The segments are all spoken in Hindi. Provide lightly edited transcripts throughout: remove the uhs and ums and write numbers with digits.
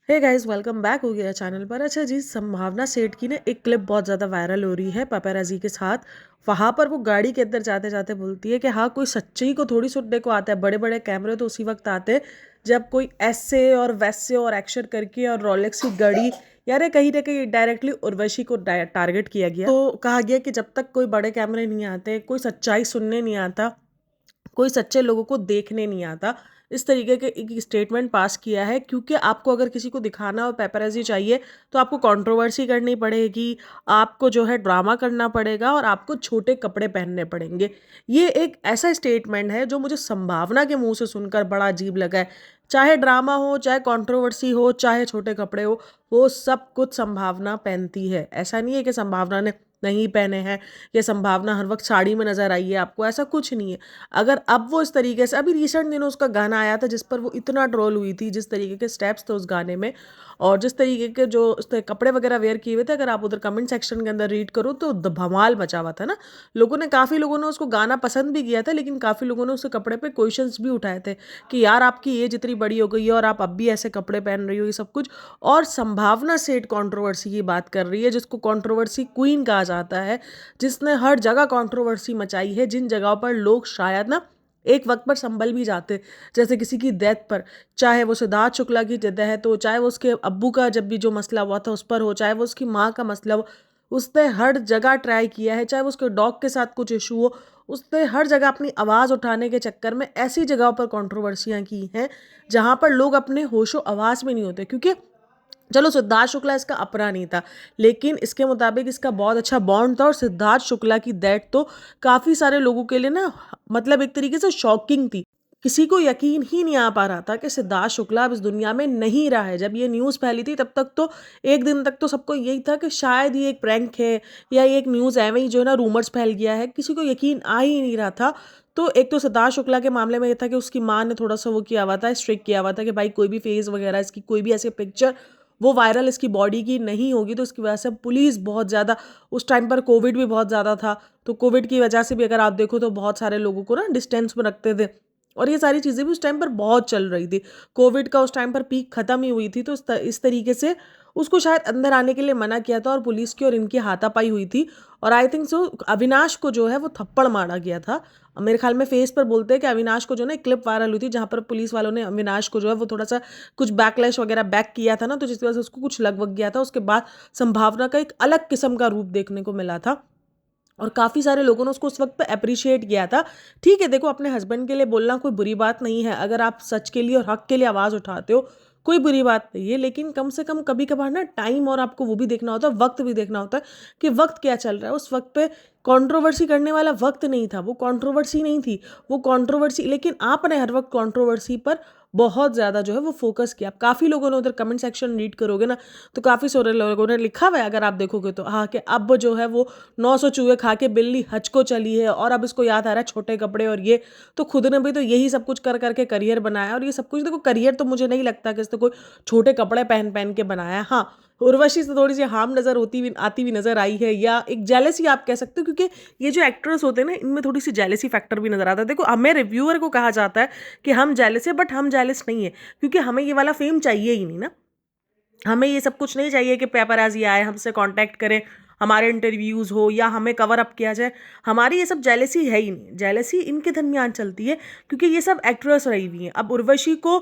हे गाइस, वेलकम बैक हो गया चैनल पर। अच्छा जी, संभावना सेठ की ना एक क्लिप बहुत ज़्यादा वायरल हो रही है पेपराजी के साथ। वहाँ पर वो गाड़ी के अंदर जाते जाते बोलती है कि हाँ, कोई सच्ची को थोड़ी सुनने को आता है, बड़े बड़े कैमरे तो उसी वक्त आते हैं जब कोई ऐसे और वैसे और एक्शन करके और रोलेक्स की गाड़ी, यार ये कहीं ना कहीं डायरेक्टली उर्वशी को टारगेट किया गया। तो कहा गया कि जब तक कोई बड़े कैमरे नहीं आते, कोई सच्चाई सुनने नहीं आता, कोई सच्चे लोगों को देखने नहीं आता, इस तरीके के एक स्टेटमेंट पास किया है। क्योंकि आपको अगर किसी को दिखाना और पेपराजी चाहिए तो आपको कंट्रोवर्सी करनी पड़ेगी, आपको जो है ड्रामा करना पड़ेगा और आपको छोटे कपड़े पहनने पड़ेंगे। ये एक ऐसा स्टेटमेंट है जो मुझे संभावना के मुंह से सुनकर बड़ा अजीब लगा है। चाहे ड्रामा हो, चाहे कंट्रोवर्सी हो, चाहे छोटे कपड़े हो, वो सब कुछ संभावना पहनती है। ऐसा नहीं है कि संभावना ने नहीं पहने हैं या संभावना हर वक्त साड़ी में नजर आई है आपको, ऐसा कुछ नहीं है। अगर अब वो इस तरीके से, अभी रिसेंट दिनों उसका गाना आया था जिस पर वो इतना ट्रोल हुई थी, जिस तरीके के स्टेप्स थे उस गाने में और जिस तरीके के जो उसने कपड़े वगैरह वेयर किए हुए थे, अगर आप उधर कमेंट सेक्शन के अंदर रीड करो तो धमाल मचा हुआ था ना। काफ़ी लोगों ने उसको गाना पसंद भी किया था, लेकिन काफ़ी लोगों ने उसके कपड़े पे क्वेश्चंस भी उठाए थे कि यार आपकी एज इतनी बड़ी हो गई है और आप अब भी ऐसे कपड़े पहन रही हो, ये सब कुछ। और संभावना सेठ कंट्रोवर्सी की बात कर रही है, जिसको कंट्रोवर्सी क्वीन कहा जाता है, जिसने हर जगह कंट्रोवर्सी मचाई है, जिन जगहों पर लोग शायद ना एक वक्त पर संभल भी जाते, जैसे किसी की डेथ पर, चाहे वो सिद्धार्थ शुक्ला की डेथ हो, चाहे वो उसके अब्बू का जब भी जो मसला हुआ था उस पर हो, चाहे वो उसकी माँ का मसला हो, उसने हर जगह ट्राई किया है। चाहे वो उसके डॉग के साथ कुछ इशू हो, उसने हर जगह अपनी आवाज़ उठाने के चक्कर में ऐसी जगहों पर कंट्रोवर्सियाँ की हैं जहाँ पर लोग अपने होशो आवाज़ में नहीं होते। क्योंकि चलो सिद्धार्थ शुक्ला इसका अपना नहीं था, लेकिन इसके मुताबिक इसका बहुत अच्छा बॉन्ड था और सिद्धार्थ शुक्ला की डेथ तो काफ़ी सारे लोगों के लिए ना, मतलब एक तरीके से शॉकिंग थी। किसी को यकीन ही नहीं आ पा रहा था कि सिद्धार्थ शुक्ला अब इस दुनिया में नहीं रहा है। जब ये न्यूज़ फैली थी तब तक तो एक दिन तक तो सबको यही था कि शायद ये एक प्रैंक है या ये एक न्यूज़ एवं ही जो है ना रूमर्स फैल गया है, किसी को यकीन आ ही नहीं रहा था। तो एक तो सिद्धार्थ शुक्ला के मामले में ये था कि उसकी माँ ने थोड़ा सा वो किया हुआ था, स्ट्रिक्ट किया हुआ था कि भाई कोई भी फेस वगैरह इसकी, कोई भी ऐसे पिक्चर वो वायरल इसकी बॉडी की नहीं होगी। तो इसकी वजह से पुलिस बहुत ज़्यादा, उस टाइम पर कोविड भी बहुत ज़्यादा था, तो कोविड की वजह से भी अगर आप देखो तो बहुत सारे लोगों को ना डिस्टेंस में रखते थे और ये सारी चीज़ें भी उस टाइम पर बहुत चल रही थी। कोविड का उस टाइम पर पीक खत्म ही हुई थी, तो इस तरीके से उसको शायद अंदर आने के लिए मना किया था और पुलिस की और इनकी हाथापाई हुई थी। और आई थिंक सो अविनाश को जो है वो थप्पड़ मारा गया था। मेरे ख्याल में फेस पर बोलते हैं कि अविनाश को जो ना क्लिप वायरल हुई थी जहाँ पर पुलिस वालों ने अविनाश को जो है वो थोड़ा सा कुछ बैकलैश वगैरह बैक किया था ना, तो जिसकी वजह से उसको कुछ लग वग गया था। उसके बाद संभावना का एक अलग किस्म का रूप देखने को मिला था और काफ़ी सारे लोगों ने उसको उस वक्त पे अप्रिशिएट किया था। ठीक है, देखो अपने हस्बैंड के लिए बोलना कोई बुरी बात नहीं है, अगर आप सच के लिए और हक के लिए आवाज़ उठाते हो कोई बुरी बात नहीं है, लेकिन कम से कम कभी कभार ना टाइम और आपको वो भी देखना होता है, वक्त भी देखना होता है कि वक्त क्या चल रहा है। उस वक्त पे कंट्रोवर्सी करने वाला वक्त नहीं था, वो कंट्रोवर्सी नहीं थी, वो कंट्रोवर्सी, लेकिन आपने हर वक्त कंट्रोवर्सी पर बहुत ज़्यादा जो है वो फोकस किया। आप काफ़ी लोगों ने उधर कमेंट सेक्शन रीड करोगे ना, तो काफ़ी सारे लोगों ने लिखा हुआ है, अगर आप देखोगे तो, हाँ, कि अब जो है वो 900 चूहे खा के बिल्ली हज को चली है और अब इसको याद आ रहा है छोटे कपड़े और ये। तो खुद ने भी तो यही सब कुछ कर करके करियर बनाया और ये सब कुछ, देखो करियर तो मुझे नहीं लगता कि इसने कोई छोटे कपड़े पहन पहन के बनाया। हाँ, उर्वशी से थोड़ी सी हार्म नज़र होती हुई आती हुई नज़र आई है, या एक जेलसी आप कह सकते हो, क्योंकि ये जो एक्टर्स होते हैं ना इनमें थोड़ी सी जेलसी फैक्टर भी नज़र आता है। देखो हमें रिव्यूअर को कहा जाता है कि हम जेलस है, बट हम जेलस नहीं है, क्योंकि हमें ये वाला फेम चाहिए ही नहीं ना। हमें ये सब कुछ नहीं चाहिए कि पेपराज़ी आए हमसे कांटेक्ट करें, हमारे इंटरव्यूज़ हो या हमें कवर अप किया जाए। हमारी ये सब जेलसी है ही नहीं, जेलसी इनके दरमियान चलती है क्योंकि ये सब एक्ट्रेस रही हुई हैं। अब उर्वशी को,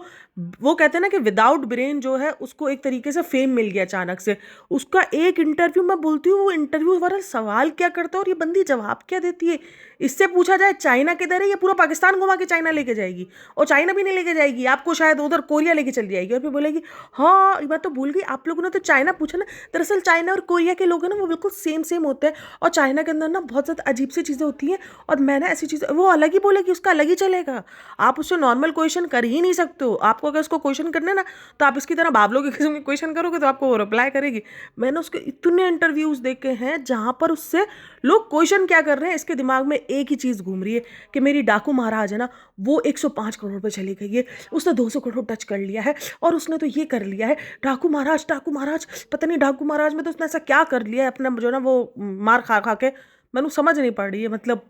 वो कहते हैं ना कि विदाउट ब्रेन जो है उसको एक तरीके से फेम मिल गया अचानक से। उसका एक इंटरव्यू, मैं बोलती हूँ वो इंटरव्यू वाला सवाल क्या करता है और ये बंदी जवाब क्या देती है। इससे पूछा जाए चाइना किधर है, ये पूरा पाकिस्तान घुमा के चाइना लेके जाएगी, और चाइना भी नहीं लेके जाएगी आपको, शायद उधर कोरिया लेके चली जाएगी और फिर बोलेगी हाँ ये बात तो भूल गई, आप लोगों ने तो चाइना पूछा ना। दरअसल चाइना और कोरिया के लोग हैं ना वो बिल्कुल सेम सेम होते हैं, और चाइना के अंदर ना बहुत ज़्यादा अजीब सी चीज़ें होती हैं और मैं ना ऐसी चीज़ें, वो अलग ही बोलेगी, उसका अलग ही चलेगा। आप उससे नॉर्मल क्वेश्चन कर ही नहीं सकते हो। आपको अगर उसको क्वेश्चन करने ना, तो आप इसकी तरह बाबलों के किस्म के क्वेश्चन करोगे तो आपको वो रिप्लाई करेगी। मैंने उसके इतने इंटरव्यूज़ देखे हैं जहाँ पर उससे लोग क्वेश्चन क्या कर रहे हैं, इसके दिमाग में एक ही चीज़ घूम रही है कि मेरी डाकू महाराज है ना, वो 105 करोड़ पे चली गई है, उसने 200 करोड़ टच कर लिया है और उसने तो ये कर लिया है। डाकू महाराज पता नहीं डाकू महाराज में तो उसने ऐसा क्या कर लिया है अपना जो ना वो मार खा खा के, मैंने समझ नहीं पड़ रही है। मतलब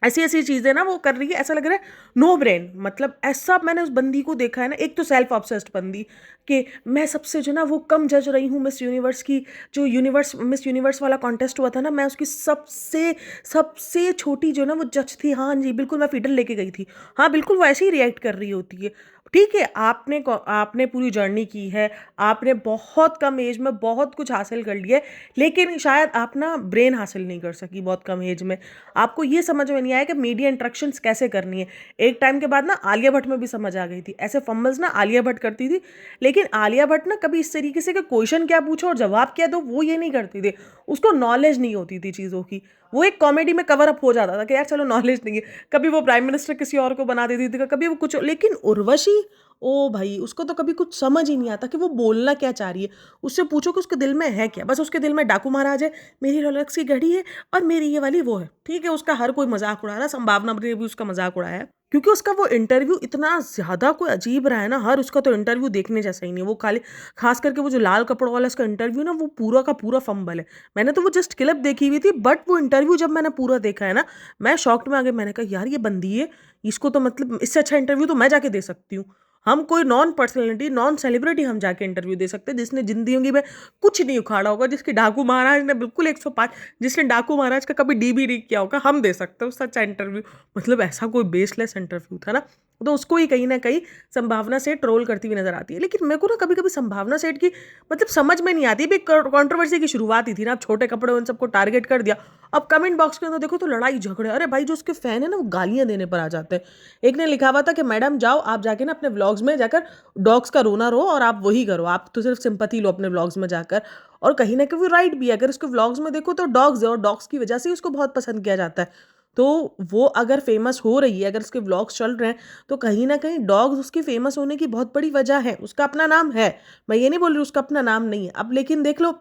ऐसी ऐसी चीज़ें ना वो कर रही है, ऐसा लग रहा है नो ब्रेन। मतलब ऐसा मैंने उस बंदी को देखा है ना, एक तो सेल्फ ऑब्सेस्ड बंदी कि मैं सबसे जो ना वो कम जज रही हूँ मिस यूनिवर्स की, जो यूनिवर्स मिस यूनिवर्स वाला कॉन्टेस्ट हुआ था ना, मैं उसकी सबसे सबसे छोटी जो ना वो जज थी। हाँ जी बिल्कुल, मैं फीडर लेके गई थी। हाँ बिल्कुल, वो ऐसे ही रिएक्ट कर रही होती है। ठीक है, आपने पूरी जर्नी की है, आपने बहुत कम एज में बहुत कुछ हासिल कर लिया है, लेकिन शायद आप ना ब्रेन हासिल नहीं कर सकी बहुत कम एज में। आपको ये समझ में नहीं आया कि मीडिया इंटरेक्शंस कैसे करनी है। एक टाइम के बाद ना आलिया भट्ट में भी समझ आ गई थी, ऐसे फंबल्स ना आलिया भट्ट करती थी, लेकिन आलिया भट्ट ना कभी इस तरीके से कि क्वेश्चन क्या पूछो और जवाब क्या दो, वो ये नहीं करती थी। उसको नॉलेज नहीं होती थी चीज़ों की। वो एक कॉमेडी में कवर अप हो जाता था कि यार चलो नॉलेज नहीं है। कभी वो प्राइम मिनिस्टर किसी और को बना देती थी, कभी वो कुछ। लेकिन उर्वशी, ओ भाई, उसको तो कभी कुछ समझ ही नहीं आता कि वो बोलना क्या चाह रही है। उससे पूछो कि उसके दिल में है क्या, बस उसके दिल में डाकू महाराज है, मेरी रोलेक्स की घड़ी है और मेरी ये वाली वो है। ठीक है, उसका हर कोई मजाक उड़ा रहा है, संभावना ने भी उसका मजाक उड़ाया है, क्योंकि उसका वो इंटरव्यू इतना ज्यादा कोई अजीब रहा है ना। हर उसका तो इंटरव्यू देखने जैसा ही नहीं है वो। खाली खास करके वो जो लाल कपड़ों वाला उसका इंटरव्यू ना, वो पूरा का पूरा फंबल है। मैंने तो वो जस्ट क्लिप देखी हुई थी, बट वो इंटरव्यू जब मैंने पूरा देखा है ना, मैं शॉक्ड में आ गई। मैंने कहा यार ये बंदी है, इसको तो मतलब इससे अच्छा इंटरव्यू तो मैं जाके दे सकती हूँ। हम कोई नॉन पर्सनैलिटी, नॉन सेलिब्रिटी हम जाके इंटरव्यू दे सकते हैं, जिसने जिंदगी में कुछ नहीं उखाड़ा होगा, जिसकी डाकू महाराज ने बिल्कुल 105, जिसने डाकू महाराज का कभी डी भी नहीं किया होगा, हम दे सकते हैं उससे अच्छा इंटरव्यू। मतलब ऐसा कोई बेसलेस इंटरव्यू था ना। तो उसको ही कहीं ना कहीं संभावना सेठ ट्रोल करती हुई नजर आती है। लेकिन मेरे को ना कभी कभी संभावना सेठ की मतलब समझ में नहीं आती। भी कंट्रोवर्सी की शुरुआत ही थी ना, छोटे कपड़े उन सबको टारगेट कर दिया। अब कमेंट बॉक्स के अंदर देखो तो लड़ाई झगड़े। अरे भाई, जो उसके फैन है ना वो गालियां देने पर आ जाते हैं। एक ने लिखा हुआ था कि मैडम जाओ आप जाके ना अपने व्लॉग्स में जाकर डॉग्स का रोना रो, और आप वही करो, आप तो सिर्फ सिंपैथी लो अपने व्लॉग्स में जाकर। और कहीं ना कहीं वो राइट भी है। अगर उसके व्लॉग्स में देखो तो डॉग्स है, और डॉग्स की वजह से ही उसको बहुत पसंद किया जाता है। तो वो अगर फेमस हो रही है, अगर उसके व्लॉग्स चल रहे हैं, तो कहीं ना कहीं डॉग्स उसकी फेमस होने की बहुत बड़ी वजह है। उसका अपना नाम है, मैं ये नहीं बोल रही उसका अपना नाम नहीं है। अब लेकिन देख लो,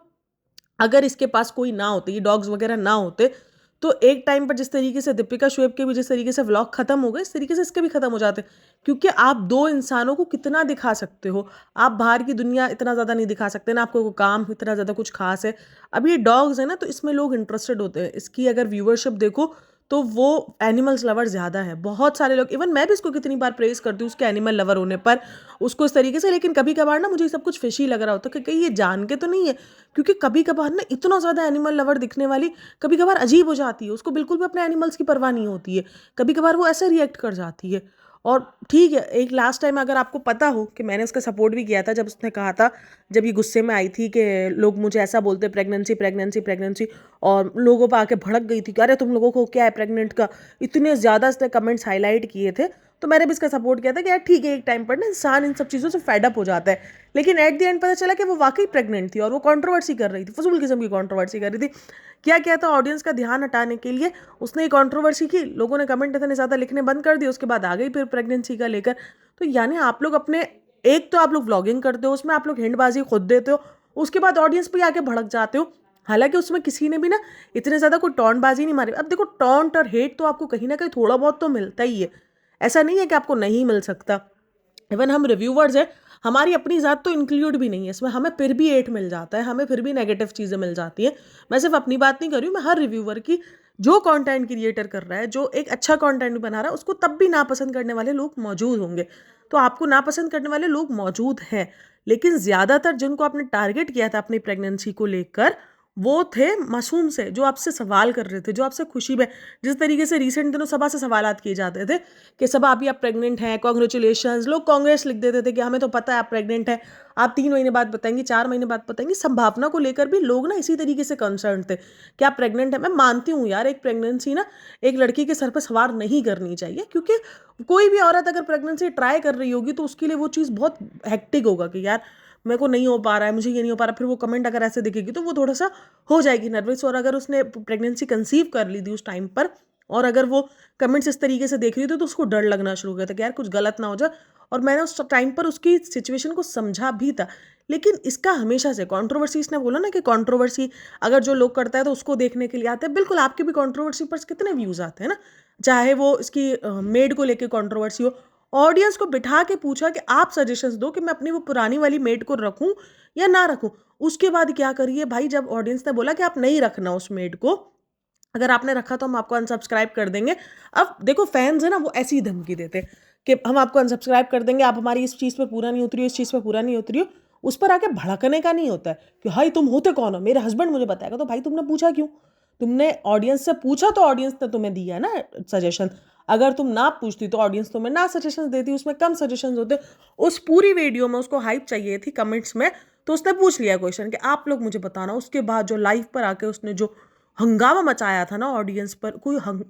अगर इसके पास कोई ना होते, ये डॉग्स वगैरह ना होते, तो एक टाइम पर जिस तरीके से दीपिका शुएब के भी जिस तरीके से व्लॉग खत्म हो गए, इस तरीके से इसके भी खत्म हो जाते। क्योंकि आप दो इंसानों को कितना दिखा सकते हो, आप बाहर की दुनिया इतना ज़्यादा नहीं दिखा सकते ना, आपको काम इतना ज़्यादा कुछ खास है। अब ये डॉग्स है ना, तो इसमें लोग इंटरेस्टेड होते हैं। इसकी अगर व्यूअरशिप देखो तो वो एनिमल्स लवर ज़्यादा है। बहुत सारे लोग, इवन मैं भी इसको कितनी बार प्रेज करती हूँ उसके एनिमल लवर होने पर, उसको इस तरीके से। लेकिन कभी कभार ना मुझे सब कुछ फिशी लग रहा होता है कि कहीं ये जान के तो नहीं है। क्योंकि कभी कभार ना इतना ज़्यादा एनिमल लवर दिखने वाली कभी कभार अजीब हो जाती है, उसको बिल्कुल भी अपने एनिमल्स की परवाह नहीं होती है। कभी कभार वो ऐसे रिएक्ट कर जाती है। और ठीक है, एक लास्ट टाइम अगर आपको पता हो कि मैंने उसका सपोर्ट भी किया था, जब उसने कहा था, जब ये गुस्से में आई थी कि लोग मुझे ऐसा बोलते प्रेगनेंसी प्रेगनेंसी प्रेगनेंसी, और लोगों पर आके भड़क गई थी कि अरे तुम लोगों को क्या है प्रेग्नेंट का, इतने ज़्यादा इसने कमेंट्स हाईलाइट किए थे। तो मैंने भी इसका सपोर्ट किया था कि यार ठीक है, एक टाइम पर ना इंसान इन सब चीज़ों से फेड अप हो जाता है। लेकिन एट द एंड पता चला कि वो वाकई प्रेग्नेंट थी, और वो कंट्रोवर्सी कर रही थी, फजूल किस्म की कंट्रोवर्सी कर रही थी। क्या किया था, ऑडियंस का ध्यान हटाने के लिए उसने ये कंट्रोवर्सी की, लोगों ने कमेंट इतने ज़्यादा लिखने बंद कर दिए, उसके बाद आ गई फिर प्रेगनेंसी का लेकर। तो यानी आप लोग अपने, एक तो आप लोग व्लॉगिंग करते हो, उसमें आप लोग हिंटबाजी खुद देते हो, उसके बाद ऑडियंस पे आके भड़क जाते हो। हालांकि उसमें किसी ने भी ना इतने ज़्यादा कोई टॉन्टबाजी नहीं मारी। अब देखो, टॉन्ट और हेट तो आपको कहीं ना कहीं थोड़ा बहुत तो मिलता ही है, ऐसा नहीं है कि आपको नहीं मिल सकता। इवन हम रिव्यूवर्स हैं, हमारी अपनी ज़ात तो इंक्लूड भी नहीं है इसमें, हमें फिर भी एट मिल जाता है, हमें फिर भी नेगेटिव चीज़ें मिल जाती हैं। मैं सिर्फ अपनी बात नहीं कर रही हूँ, मैं हर रिव्यूवर की, जो कंटेंट क्रिएटर कर रहा है, जो एक अच्छा कंटेंट बना रहा है, उसको तब भी नापसंद करने वाले लोग मौजूद होंगे। तो आपको नापसंद करने वाले लोग मौजूद हैं, लेकिन ज़्यादातर जिनको आपने टारगेट किया था अपनी प्रेगनेंसी को लेकर, वो थे मासूम से, जो आपसे सवाल कर रहे थे, जो आपसे खुशी में, जिस तरीके से रिसेंट दिनों सभा से सवालात किए जाते थे कि सभा अभी आप प्रेग्नेंट हैं, कॉन्ग्रेचुलेशन, लोग कांग्रेस लिख देते थे कि हमें तो पता है आप प्रेग्नेंट हैं, आप 3 महीने बाद बताएंगी, 4 महीने बाद बताएंगी। संभावना को लेकर भी लोग ना इसी तरीके से कंसर्न थे कि आप प्रेग्नेंट है। मैं मानती हूँ यार, एक प्रेगनेंसी ना एक लड़की के सर पर सवार नहीं करनी चाहिए, क्योंकि कोई भी औरत अगर प्रेगनेंसी ट्राई कर रही होगी तो उसके लिए वो चीज़ बहुत हेक्टिक होगा कि यार मेरे को नहीं हो पा रहा है, मुझे ये नहीं हो पा रहा। फिर वो कमेंट अगर ऐसे दिखेगी तो वो थोड़ा सा हो जाएगी नर्वस। और अगर उसने प्रेगनेंसी कंसीव कर ली थी उस टाइम पर, और अगर वो कमेंट्स इस तरीके से देख रही थी, तो उसको डर लगना शुरू हो गया था कि यार कुछ गलत ना हो जाए। और मैंने उस टाइम पर उसकी सिचुएशन को समझा भी था। लेकिन इसका हमेशा से कंट्रोवर्सी, इसने बोला ना कि कंट्रोवर्सी अगर जो लोग करता है तो उसको देखने के लिए आते हैं। बिल्कुल, आपके भी कंट्रोवर्सी पर कितने व्यूज आते हैं ना, चाहे वो इसकी मेड को लेके कंट्रोवर्सी हो। ऑडियंस को बिठा के पूछा कि आप सजेशंस दो कि मैं अपनी वो पुरानी वाली मेड को रखूं या ना रखूं। उसके बाद क्या करिए भाई, जब ऑडियंस ने बोला कि आप नहीं रखना उस मेड को, अगर आपने रखा तो हम आपको अनसब्सक्राइब कर देंगे। अब देखो फैन्स है ना, वो ऐसी ही धमकी देते हैं कि हम आपको अनसब्सक्राइब कर देंगे, आप हमारी इस चीज़ पे पूरा नहीं उतरी हो, इस चीज़ पे पूरा नहीं उतरी हो। उस पर आके भड़कने का नहीं होता है कि भाई तुम होते कौन हो, मेरे हस्बैंड मुझे बताएगा। तो भाई तुमने पूछा क्यों? तुमने ऑडियंस से पूछा तो ऑडियंस ने तुम्हें दिया ना सजेशन। अगर तुम ना पूछती तो ऑडियंस तुम्हें ना सजेशन देती, उसमें कम सजेशन होते। उस पूरी वीडियो में उसको हाइप चाहिए थी कमेंट्स में, तो उसने पूछ लिया क्वेश्चन कि आप लोग मुझे बताना। उसके बाद जो लाइव पर आके उसने जो हंगामा मचाया था ना ऑडियंस पर,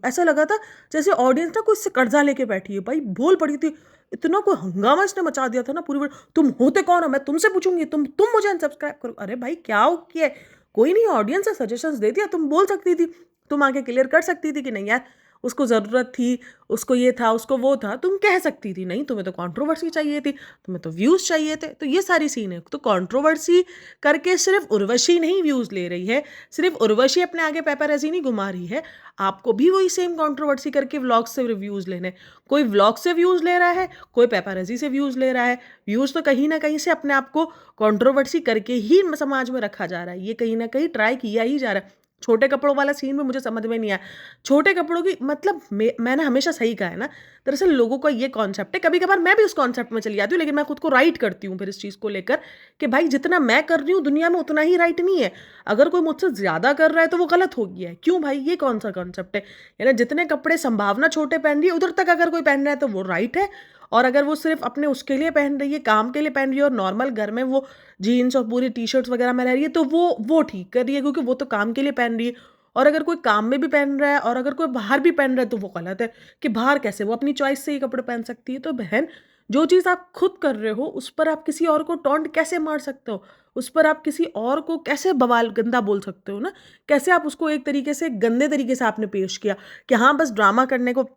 ऐसा लगा था जैसे ऑडियंस ना कोई इससे कर्जा लेके बैठी है। भाई बोल पड़ी थी, इतना कोई हंगामा इसने मचा दिया था ना पूरी तुम होते कौन हो, मैं तुमसे पूछूंगी, तुम मुझे अनसब्सक्राइब करो। अरे भाई क्या हो किया है? कोई नहीं, ऑडियंस से सजेशंस दे दिया, तुम बोल सकती थी, तुम आगे क्लियर कर सकती थी कि नहीं यार उसको ज़रूरत थी, उसको ये था, उसको वो था, तुम कह सकती थी। नहीं, तुम्हें तो कंट्रोवर्सी चाहिए थी, तुम्हें तो व्यूज़ चाहिए थे। तो ये सारी सीन है। तो कंट्रोवर्सी करके सिर्फ उर्वशी नहीं व्यूज़ ले रही है, सिर्फ उर्वशी अपने आगे पेपरजी नहीं घुमा रही है, आपको भी वही सेम कंट्रोवर्सी करके व्लॉग से रिव्यूज़ लेने। कोई व्लॉग से व्यूज़ ले रहा है, कोई पेपरजी से व्यूज़ ले रहा है। व्यूज़ तो कहीं ना कहीं से अपने आप को कंट्रोवर्सी करके ही समाज में रखा जा रहा है, ये कहीं ना कहीं ट्राई किया ही जा रहा है। छोटे कपड़ों वाला सीन में मुझे समझ में नहीं आया। छोटे कपड़ों की मतलब मैंने हमेशा सही कहा है ना, दरअसल लोगों का ये कॉन्सेप्ट है, कभी कभार मैं भी उस कॉन्सेप्ट में चली जाती हूँ, लेकिन मैं खुद को राइट करती हूँ फिर इस चीज़ को लेकर कि भाई जितना मैं कर रही हूँ दुनिया में उतना ही राइट नहीं है। अगर कोई मुझसे ज़्यादा कर रहा है तो वो गलत हो गया है। क्यों भाई, ये कौन सा कॉन्सेप्ट है? यानी जितने कपड़े संभावना छोटे पहन रही है उधर तक अगर कोई पहन रहा है तो वो राइट है, और अगर वो सिर्फ अपने उसके लिए पहन रही है, काम के लिए पहन रही है, और नॉर्मल घर में वो जीन्स और पूरी टी शर्ट्स वगैरह में रह रही है, तो वो ठीक कर रही है क्योंकि वो तो काम के लिए पहन रही है। और अगर कोई काम में भी पहन रहा है और अगर कोई बाहर भी पहन रहा है तो वो गलत है कि बाहर कैसे, वो अपनी चॉइस से ही कपड़े पहन सकती है। तो बहन, जो चीज़ आप खुद कर रहे हो उस पर आप किसी और को टॉन्ट कैसे मार सकते हो? उस पर आप किसी और को कैसे बवाल गंदा बोल सकते हो ना? कैसे आप उसको एक तरीके से गंदे तरीके से आपने पेश किया कि हाँ बस ड्रामा करने को,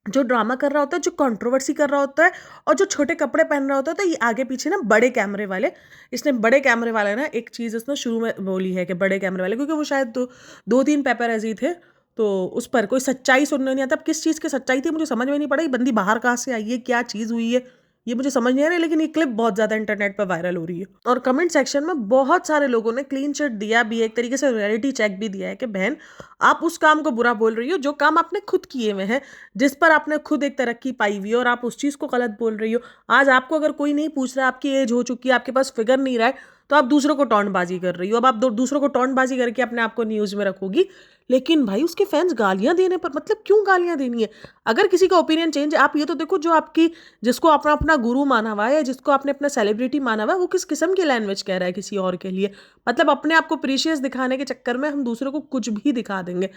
जो ड्रामा कर रहा होता है, जो कंट्रोवर्सी कर रहा होता है, और जो छोटे कपड़े पहन रहा होता है, तो ये आगे पीछे ना बड़े कैमरे वाले, इसने बड़े कैमरे वाले ना एक चीज़ इसने शुरू में बोली है कि बड़े कैमरे वाले, क्योंकि वो शायद दो तीन पेपरजी थे, तो उस पर कोई सच्चाई सुनने नहीं आता। अब किस चीज़ की सच्चाई थी मुझे समझ में नहीं पड़ा। ये बंदी बाहर कहाँ से आई है, क्या चीज़ हुई है, ये मुझे समझ नहीं आ रहा है, लेकिन ये क्लिप बहुत ज़्यादा इंटरनेट पर वायरल हो रही है और कमेंट सेक्शन में बहुत सारे लोगों ने क्लीन चिट दिया भी है, एक तरीके से रियलिटी चेक भी दिया है कि बहन आप उस काम को बुरा बोल रही हो जो काम आपने खुद किए हुए हैं, जिस पर आपने खुद एक तरक्की पाई हुई है, और आप उस चीज़ को गलत बोल रही हो। आज आपको अगर कोई नहीं पूछ रहा, आपकी एज हो चुकी है, आपके पास फिगर नहीं रहा है, तो आप दूसरों को टॉन्टबाजी कर रही हो। अब आप दूसरों को टॉन्टबाजी करके अपने आप को न्यूज़ में रखोगी, लेकिन भाई उसके फैंस गालियां देने पर, मतलब क्यों गालियां देनी है? अगर किसी का ओपिनियन चेंज है, आप ये तो देखो जो आपकी, जिसको अपना अपना गुरु माना हुआ है या जिसको आपने अपना सेलिब्रिटी माना हुआ है, वो किस किस्म की लैंग्वेज कह रहा है किसी और के लिए। मतलब अपने आप को प्रीशियस दिखाने के चक्कर में हम दूसरों को कुछ भी दिखा देंगे।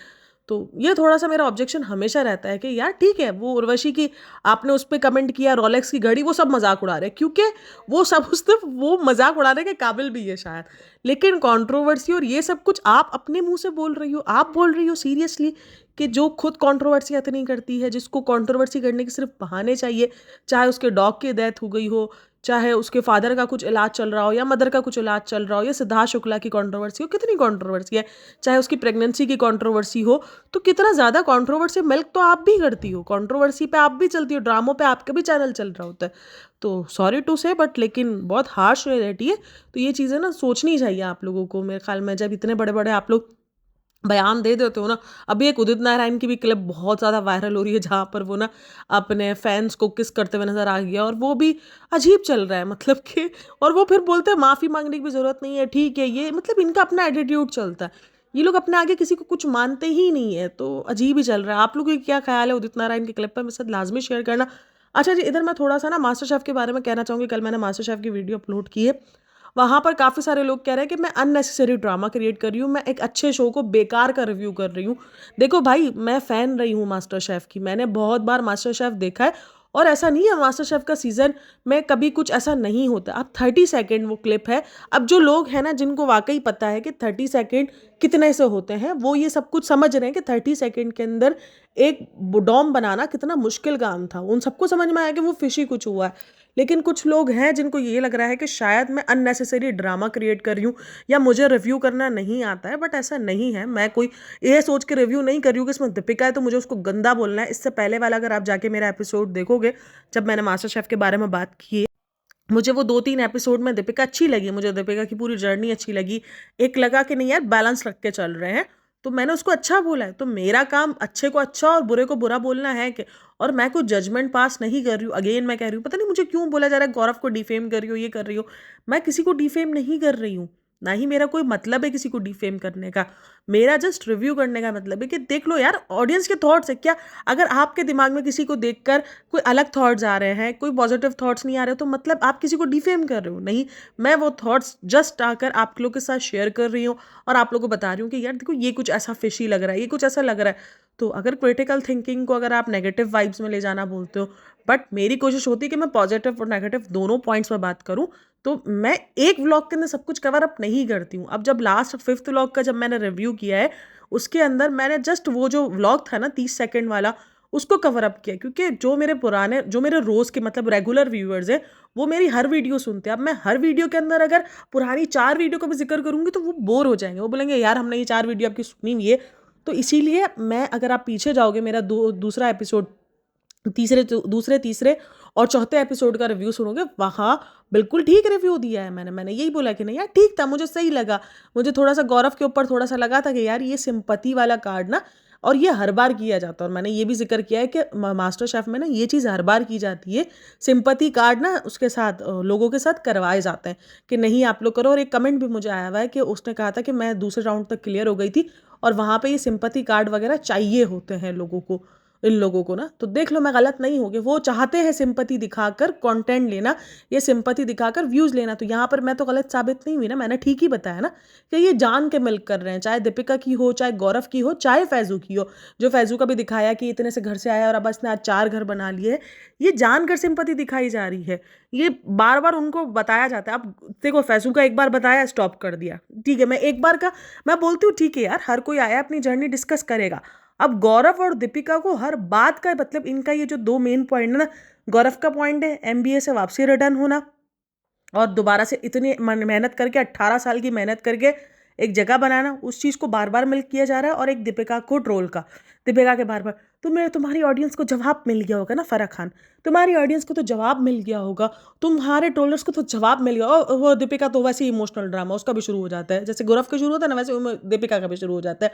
तो ये थोड़ा-सा मेरा ऑब्जेक्शन हमेशा रहता है कि यार ठीक है, वो उर्वशी की आपने उस पे कमेंट किया, रोलेक्स की घड़ी, वो सब मज़ाक उड़ा रहे हैं क्योंकि वो सब सिर्फ वो मज़ाक उड़ाने के काबिल भी है शायद। लेकिन कंट्रोवर्सी और ये सब कुछ आप अपने मुँह से बोल रही हो, आप बोल रही हो सीरियसली कि जो खुद कंट्रोवर्सी इतनी करती है, जिसको कंट्रोवर्सी करने के सिर्फ बहाने चाहिए, चाहे उसके डॉग की डेथ हो गई हो, चाहे उसके फादर का कुछ इलाज चल रहा हो या मदर का कुछ इलाज चल रहा हो, या सिद्धार्थ शुक्ला की कंट्रोवर्सी हो, कितनी कंट्रोवर्सी है, चाहे उसकी प्रेगनेंसी की कंट्रोवर्सी हो, तो कितना ज़्यादा कंट्रोवर्सी मिल्क तो आप भी करती हो, कंट्रोवर्सी पे आप भी चलती हो, ड्रामों पे आपका भी चैनल चल रहा होता है। तो सॉरी टू से बट लेकिन बहुत हार्श रियलिटी है। तो ये चीज़ें ना सोचनी चाहिए आप लोगों को, मेरे ख्याल में जब इतने बड़े बड़े आप लोग बयान दे देते हो ना। अभी एक उदित नारायण की भी क्लिप बहुत ज़्यादा वायरल हो रही है जहाँ पर वो ना अपने फैंस को किस करते हुए नज़र आ गया, और वो भी अजीब चल रहा है मतलब कि, और वो फिर बोलते हैं माफ़ी मांगने की भी ज़रूरत नहीं है, ठीक है, ये मतलब इनका अपना एटीट्यूड चलता है। ये लोग अपने आगे किसी को कुछ मानते ही नहीं है, तो अजीब ही चल रहा है। आप लोगों की क्या ख्याल है उदित नारायण की क्लिप पर? मेरे साथ लाजमी शेयर करना। अच्छा जी, इधर मैं थोड़ा सा ना मास्टर शेफ़ के बारे में कहना चाहूँगी। कल मैंने मास्टर शेफ़ की वीडियो अपलोड की है, वहाँ पर काफ़ी सारे लोग कह रहे हैं कि मैं अननेसेसरी ड्रामा क्रिएट कर रही हूँ, मैं एक अच्छे शो को बेकार का रिव्यू कर रही हूँ। देखो भाई, मैं फ़ैन रही हूँ मास्टर शेफ़ की, मैंने बहुत बार मास्टर शेफ़ देखा है, और ऐसा नहीं है मास्टर शेफ़ का सीज़न में कभी कुछ ऐसा नहीं होता। अब 30 सेकंड वो क्लिप है। अब जो लोग हैं ना जिनको वाक़ई पता है कि 30 सेकंड कितने से होते हैं, वो ये सब कुछ समझ रहे हैं कि 30 सेकंड के अंदर एक डॉम बनाना कितना मुश्किल काम था। उन सबको समझ में आया कि वो फ़िशी कुछ हुआ है। लेकिन कुछ लोग हैं जिनको ये लग रहा है कि शायद मैं अननेसेसरी ड्रामा क्रिएट कर रही हूँ या मुझे रिव्यू करना नहीं आता है, बट ऐसा नहीं है। मैं कोई ये सोच के रिव्यू नहीं कर रही हूँ कि इसमें दीपिका है तो मुझे उसको गंदा बोलना है। इससे पहले वाला अगर आप जाके मेरा एपिसोड देखोगे, जब मैंने मास्टर शेफ़ के बारे में बात की है, मुझे वो 2-3 एपिसोड में दीपिका अच्छी लगी, मुझे दीपिका की पूरी जर्नी अच्छी लगी। एक लगा कि नहीं यार बैलेंस रख के चल रहे हैं। तो मैंने उसको अच्छा बोला है, तो मेरा काम अच्छे को अच्छा और बुरे को बुरा बोलना है कि, और मैं कोई जजमेंट पास नहीं कर रही हूँ। अगेन मैं कह रही हूँ, पता नहीं मुझे क्यों बोला जा रहा है गौरव को डिफेम कर रही हो, ये कर रही हो। मैं किसी को डिफेम नहीं कर रही हूँ, ना ही मेरा कोई मतलब है किसी को डिफेम करने का। मेरा जस्ट रिव्यू करने का मतलब है कि देख लो यार ऑडियंस के थॉट्स है क्या। अगर आपके दिमाग में किसी को देखकर कोई अलग थॉट्स आ रहे हैं, कोई पॉजिटिव थॉट्स नहीं आ रहे, तो मतलब आप किसी को डिफेम कर रहे हो। नहीं, मैं वो थॉट्स जस्ट आकर आप लोगों के साथ शेयर कर रही हूँ और आप लोगों को बता रही हूँ कि यार देखो ये कुछ ऐसा फिशी लग रहा है, ये कुछ ऐसा लग रहा है। तो अगर क्रिटिकल थिंकिंग को अगर आप नेगेटिव वाइब्स में ले जाना बोलते हो, बट मेरी कोशिश होती है कि मैं पॉजिटिव और नेगेटिव दोनों पॉइंट्स में बात करूँ। तो मैं एक व्लॉग के अंदर सब कुछ कवर अप नहीं करती हूँ। अब जब लास्ट 5th व्लॉग का जब मैंने रिव्यू किया है, उसके अंदर मैंने जस्ट वो जो व्लॉग था ना 30 सेकंड वाला, उसको कवर अप किया, क्योंकि जो मेरे रोज़ के मतलब रेगुलर व्यूअर्स हैं, वो मेरी हर वीडियो सुनते हैं। अब मैं हर वीडियो के अंदर अगर पुरानी 4 वीडियो का भी जिक्र करूँगी तो वो बोर हो जाएंगे, वो बोलेंगे यार हमने ये 4 वीडियो आपकी सुनी हुई है। तो इसीलिए मैं, अगर आप पीछे जाओगे मेरा दूसरा एपिसोड, दूसरे तीसरे और चौथे एपिसोड का रिव्यू सुनोगे, वहाँ बिल्कुल ठीक रिव्यू दिया है मैंने यही बोला कि नहीं यार ठीक था, मुझे सही लगा। मुझे थोड़ा सा गौरव के ऊपर थोड़ा सा लगा था कि यार ये सिंपैथी वाला कार्ड ना, और ये हर बार किया जाता है, और मैंने ये भी जिक्र किया है कि मास्टर शेफ में ना ये चीज़ हर बार की जाती है। सिंपैथी कार्ड ना उसके साथ लोगों के साथ करवाए जाते हैं कि नहीं आप लोग करो। और एक कमेंट भी मुझे आया हुआ है कि उसने कहा था कि मैं दूसरे राउंड तक क्लियर हो गई थी और वहाँ पे ये सिंपैथी कार्ड वगैरह चाहिए होते हैं लोगों को, इन लोगों को ना। तो देख लो मैं गलत नहीं हूँ कि वो चाहते हैं सिंपैथी दिखाकर कंटेंट लेना, ये सिंपैथी दिखाकर व्यूज़ लेना। तो यहाँ पर मैं तो गलत साबित नहीं हुई ना, मैंने ठीक ही बताया ना कि ये जान के मिल्क कर रहे हैं, चाहे दीपिका की हो, चाहे गौरव की हो, चाहे फैजू की हो। जो फैजू का भी दिखाया कि इतने से घर से आया और अब इसने आज 4 घर बना लिए, ये जानकर सिंपैथी दिखाई जा रही है। ये बार बार उनको बताया जाता है। अब देखो फैजू का एक बार बताया, स्टॉप कर दिया, ठीक है। मैं एक बार का मैं बोलती हूँ ठीक है यार, हर कोई आया अपनी जर्नी डिस्कस करेगा। अब गौरव और दीपिका को हर बात का मतलब, इनका ये जो 2 मेन पॉइंट है ना, गौरव का पॉइंट है एमबीए से वापसी रिटर्न होना, और दोबारा से इतनी मेहनत करके 18 साल की मेहनत करके एक जगह बनाना, उस चीज़ को बार बार मिल्क किया जा रहा है। और एक दीपिका को ट्रोल का, दीपिका के बार बार तुम्हारी ऑडियंस को जवाब मिल गया होगा ना फराह खान, तुम्हारी ऑडियंस को तो जवाब मिल गया होगा, तुम्हारे ट्रोलर्स को तो जवाब मिल गया। और वो दीपिका तो वैसे ही इमोशनल ड्रामा उसका भी शुरू हो जाता है, जैसे गौरव का शुरू होता है ना, वैसे दीपिका का भी शुरू हो जाता है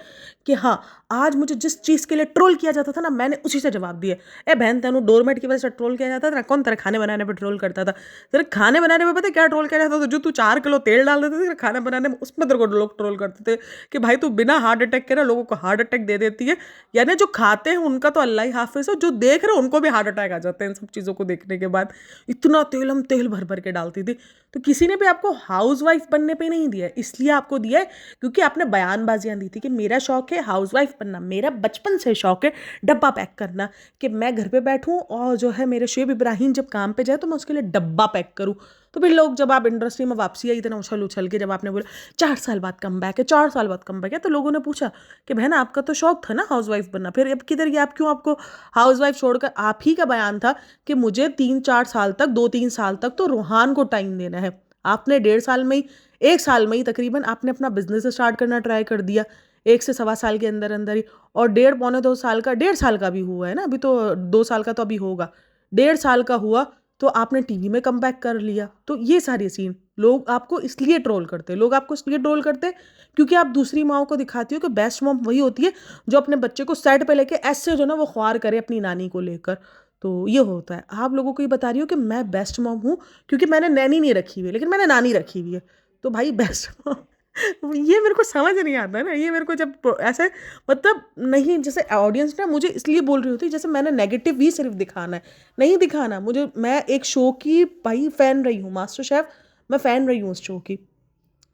कि हाँ आज मुझे जिस चीज़ के लिए ट्रोल किया जाता था ना, मैंने उसी से जवाब दिया। ए बहन तेनू डोरमेट की वजह से ट्रोल किया जाता था ना, कौन तेरे खाने बनाने पर ट्रोल करता था? तेरे खाने बनाने में पता है क्या ट्रोल किया जाता था? जो तू 4 किलो तेल डाल देते थे खाना बनाने में, उसमें तेरे को लोग ट्रोल करते थे कि भाई तू बिना हार्ट अटैक के ना लोगों को हार्ट अटैक दे देती है। यानी जो खाते हैं उनका तो अल्लाह ही हाफिज है, जो देख रहे हैं उनको भी हार्ट अटैक आ जाते हैं इन सब चीज़ों को देखने के बाद। इतना तेल हम तेल भर भर के डालती थी। तो किसी ने भी आपको हाउस वाइफ बनने पे नहीं दिया है, इसलिए आपको दिया है क्योंकि आपने बयानबाजियां दी थी कि मेरा शौक है हाउस वाइफ बनना, मेरा बचपन से शौक है डब्बा पैक करना, कि मैं घर पे बैठूं और जो है मेरे शुएब इब्राहिम जब काम पे जाए तो मैं उसके लिए डब्बा पैक करूं। तो फिर लोग, जब आप इंडस्ट्री में वापसी आई इतना उछल उछल के, जब आपने बोला 4 साल बाद कम बैक है, 4 साल बाद कम बैक है, तो लोगों ने पूछा कि बहन आपका तो शौक था ना हाउस वाइफ बनना, फिर अब किधर गया? आप क्यों, आपको हाउस वाइफ छोड़कर, आप ही का बयान था कि मुझे 3-4 साल तक, 2-3 साल तक तो रूहान को टाइम देना है। आपने 1.5 साल में ही, 1 साल में ही तकरीबन आपने अपना बिजनेस स्टार्ट करना ट्राई कर दिया, 1 से सवा साल के अंदर अंदर ही। और 1.5-पौने 2 साल का, 1.5 साल का भी हुआ है ना अभी, तो 2 साल का तो अभी होगा, 1.5 साल का हुआ तो आपने टीवी में कम बैक कर लिया। तो ये सारे सीन लोग आपको इसलिए ट्रोल करते हैं, लोग आपको इसलिए ट्रोल करते हैं क्योंकि आप दूसरी माओ को दिखाती हो कि बेस्ट मॉम वही होती है जो अपने बच्चे को सेट पे लेके ऐसे जो ना वो ख्वार करे अपनी नानी को लेकर। तो ये होता है। आप लोगों को ये बता रही हो कि मैं बेस्ट मॉम हूँ क्योंकि मैंने नैनी नहीं रखी हुई है, लेकिन मैंने नानी रखी हुई है। तो भाई बेस्ट मॉम ये मेरे को समझ नहीं आता ना, ये मेरे को जब ऐसे मतलब नहीं, जैसे ऑडियंस ना मुझे इसलिए बोल रही होती जैसे मैंने नेगेटिव ही सिर्फ दिखाना है, नहीं दिखाना मुझे। मैं एक शो की भाई फ़ैन रही हूँ, मास्टर शेफ़, मैं फ़ैन रही हूँ उस शो की।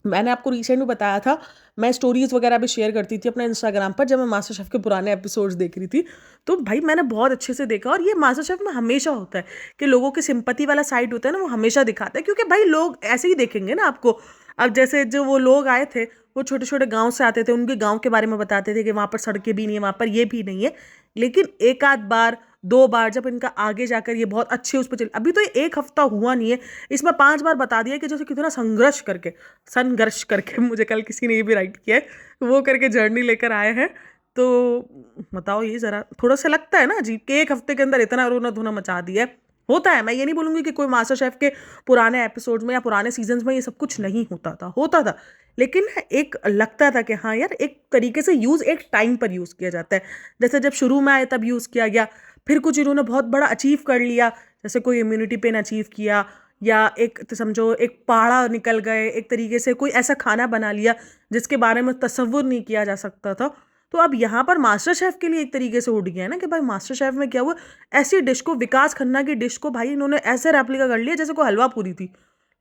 मैंने आपको रिसेंट में बताया था, मैं स्टोरीज़ वगैरह भी शेयर करती थी अपने इंस्टाग्राम पर जब मैं मास्टर शेफ़ के पुराने एपिसोड्स देख रही थी। तो भाई मैंने बहुत अच्छे से देखा, और ये मास्टर शेफ़ में हमेशा होता है कि लोगों की सिंपैथी वाला साइड होता है ना, वो हमेशा दिखाता है, क्योंकि भाई लोग ऐसे ही देखेंगे ना आपको। अब जैसे जो वो लोग आए थे, वो छोटे छोटे गाँव से आते थे, उनके गाँव के बारे में बताते थे कि वहाँ पर सड़कें भी नहीं है, वहाँ पर ये भी नहीं है। लेकिन एक आध बार, 2 बार जब इनका आगे जाकर ये बहुत अच्छे उस पर चल, अभी तो ये 1 हफ्ता हुआ नहीं है, इसमें 5 बार बता दिया कि जैसे कितना संघर्ष करके मुझे कल किसी ने ये भी राइट किया है, वो करके जर्नी लेकर आए हैं। तो बताओ ये ज़रा, थोड़ा सा लगता है ना अजीब कि 1 हफ्ते के अंदर इतना रोना धोना मचा दिया है। होता है, मैं ये नहीं बोलूँगी कि कोई मास्टर शेफ़ के पुराने एपिसोड्स में या पुराने सीजन्स में ये सब कुछ नहीं होता था, होता था। लेकिन ना एक लगता था कि हाँ यार, एक तरीके से यूज़ एक टाइम पर यूज़ किया जाता है। जैसे जब शुरू में आए तब यूज़ किया गया, फिर कुछ इन्होंने बहुत बड़ा अचीव कर लिया, जैसे कोई इम्यूनिटी पेन अचीव किया, या एक तो समझो एक पहाड़ा निकल गए, एक तरीके से कोई ऐसा खाना बना लिया जिसके बारे में तसव्वुर नहीं किया जा सकता था। तो अब यहाँ पर मास्टर शेफ़ के लिए एक तरीके से उठ गया है ना कि भाई मास्टर शेफ़ में क्या हुआ, ऐसी डिश को, विकास खन्ना की डिश को भाई इन्होंने ऐसे रेप्लिका कर लिया जैसे कोई हलवा पूरी थी।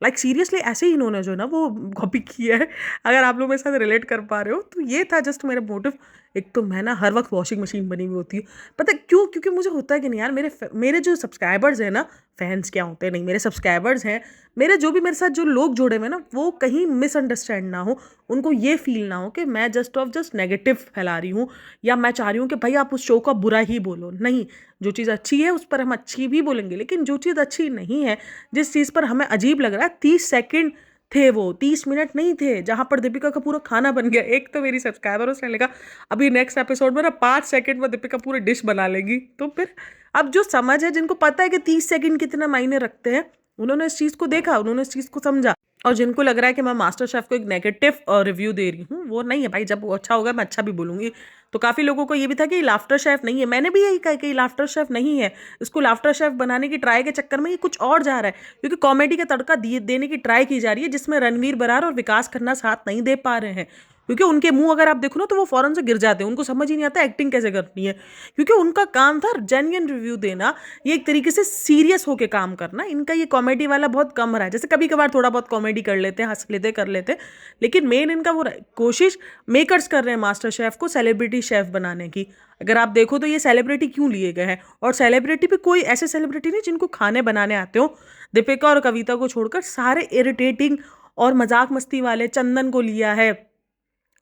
लाइक सीरियसली ऐसे ही इन्होंने जो है ना वो कॉपी किया है। अगर आप लोग मेरे साथ रिलेट कर पा रहे हो तो ये था जस्ट मेरा मोटिव। एक तो मैं ना हर वक्त वॉशिंग मशीन बनी हुई होती हूँ, पता है क्यों? क्योंकि मुझे होता है कि नहीं यार, मेरे जो सब्सक्राइबर्स हैं ना, फैंस क्या होते हैं, नहीं मेरे सब्सक्राइबर्स हैं, मेरे जो भी मेरे साथ जो लोग जुड़े हुए हैं ना, वो कहीं मिसअंडरस्टैंड ना हो, उनको ये फील ना हो कि मैं जस्ट नेगेटिव फैला रही हूँ, या मैं चाह रही हूँ कि भाई आप उस शो का बुरा ही बोलो। नहीं, जो चीज़ अच्छी है उस पर हम अच्छी भी बोलेंगे, लेकिन जो चीज़ अच्छी नहीं है, जिस चीज़ पर हमें अजीब लग रहा है, 30 सेकंड थे वो, 30 मिनट नहीं थे, जहां पर दीपिका का पूरा खाना बन गया। एक तो मेरी सब्सक्राइबर, उसने लिखा अभी नेक्स्ट एपिसोड में ना 5 सेकंड में दीपिका पूरी डिश बना लेगी। तो फिर अब जो समझ है, जिनको पता है कि 30 सेकंड कितना मायने रखते हैं, उन्होंने इस चीज़ को देखा, उन्होंने इस चीज़ को समझा। और जिनको लग रहा है कि मैं मास्टर शेफ को एक नेगेटिव रिव्यू दे रही हूँ, वो नहीं है भाई। जब वो अच्छा होगा मैं अच्छा भी बोलूंगी। तो काफ़ी लोगों को ये भी था कि लाफ्टर शेफ नहीं है, मैंने भी यही कहा कि लाफ्टर शेफ नहीं है, इसको लाफ्टर शेफ बनाने की ट्राई के चक्कर में ये कुछ और जा रहा है, क्योंकि कॉमेडी का तड़का देने की ट्राई की जा रही है, जिसमें रणवीर बरार और विकास खन्ना साथ नहीं दे पा रहे हैं। क्योंकि उनके मुंह अगर आप देखो ना तो वो फौरन से गिर जाते हैं, उनको समझ ही नहीं आता एक्टिंग कैसे करनी है, क्योंकि उनका काम था जेन्युइन रिव्यू देना, ये एक तरीके से सीरियस होके काम करना। इनका ये कॉमेडी वाला बहुत कम रहा है, जैसे कभी कभार थोड़ा बहुत कॉमेडी कर लेते हैं, हंस लेते कर लेते हैं, लेकिन मेन इनका वो कोशिश मेकर्स कर रहे हैं मास्टर शेफ को सेलिब्रिटी शेफ बनाने की। अगर आप देखो तो ये सेलिब्रिटी क्यों लिए गए हैं, और सेलिब्रिटी भी कोई ऐसे सेलिब्रिटी नहीं जिनको खाने बनाने आते हो। दीपिका और कविता को छोड़कर सारे इरिटेटिंग और मजाक मस्ती वाले, चंदन को लिया है,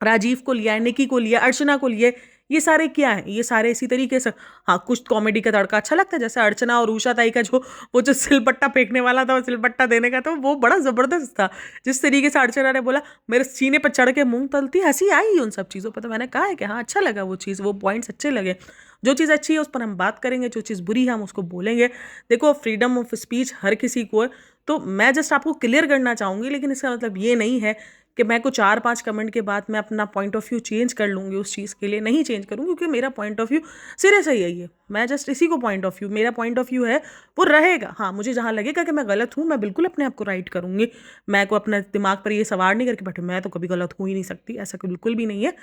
राजीव को लिया है, निकी को लिया, अर्चना को लिया, ये सारे क्या हैं, ये सारे इसी तरीके से। हाँ, कुछ कॉमेडी का तड़का अच्छा लगता है, जैसे अर्चना और उषा ताई का जो वो जो सिलबट्टा फेंकने वाला था, वो सिलबट्टा देने का था, वो बड़ा ज़बरदस्त था। जिस तरीके से अर्चना ने बोला मेरे सीने पर चढ़ के मूंग तलती, हंसी आई उन सब चीज़ों पर। तो मैंने कहा है कि हाँ अच्छा लगा वो चीज़, वो पॉइंट्स अच्छे लगे। जो चीज़ अच्छी है उस पर हम बात करेंगे, जो चीज़ बुरी है हम उसको बोलेंगे। देखो, फ्रीडम ऑफ स्पीच हर किसी को है, तो मैं जस्ट आपको क्लियर करना चाहूँगी, लेकिन इसका मतलब ये नहीं है कि मैं को 4-5 कमेंट के बाद मैं अपना पॉइंट ऑफ व्यू चेंज कर लूँगी उस चीज़ के लिए। नहीं चेंज करूँगी, क्योंकि मेरा पॉइंट ऑफ व्यू सिरे से यही है। मैं जस्ट इसी को पॉइंट ऑफ व्यू, मेरा पॉइंट ऑफ व्यू है वो रहेगा। हाँ, मुझे जहाँ लगेगा कि मैं गलत हूँ, मैं बिल्कुल अपने आप को राइट करूँगी। मैं को अपने दिमाग पर ये सवार नहीं करके बैठे मैं तो कभी गलत हो ही नहीं सकती, ऐसा बिल्कुल भी नहीं है।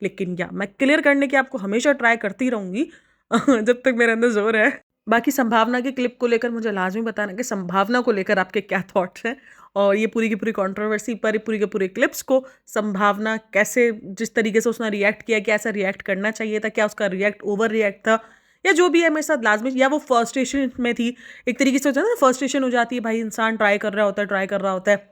लेकिन क्या, मैं क्लियर करने की आपको हमेशा ट्राई करती रहूँगी जब तक मेरे अंदर जोर है। बाकी संभावना की क्लिप को लेकर मुझे लाजमी बताना कि संभावना को लेकर आपके क्या थॉट्स हैं, और ये पूरी की पूरी कंट्रोवर्सी पर, पूरी के पूरे क्लिप्स को संभावना कैसे, जिस तरीके से उसने रिएक्ट किया, क्या ऐसा रिएक्ट करना चाहिए था, क्या उसका रिएक्ट ओवर रिएक्ट था, या जो भी है मेरे साथ लाजमी, या वो फ्रस्ट्रेशन में थी। एक तरीके से होता है ना, फ्रस्ट्रेशन हो जाती है भाई, इंसान ट्राई कर रहा होता है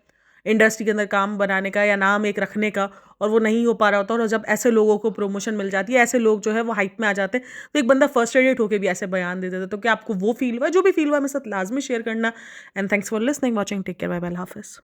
इंडस्ट्री के अंदर काम बनाने का या नाम एक रखने का, और वो नहीं हो पा रहा होता, और जब ऐसे लोगों को प्रमोशन मिल जाती है, ऐसे लोग जो है वो हाइप में आ जाते हैं, तो एक बंदा फ्रस्ट्रेटेड होकर भी ऐसे बयान दे देता है। तो क्या आपको वो फील हुआ? जो भी फील हुआ मेरे साथ लाजमी शेयर करना। And thanks for listening, watching, take care, bye bye, हाफिज़।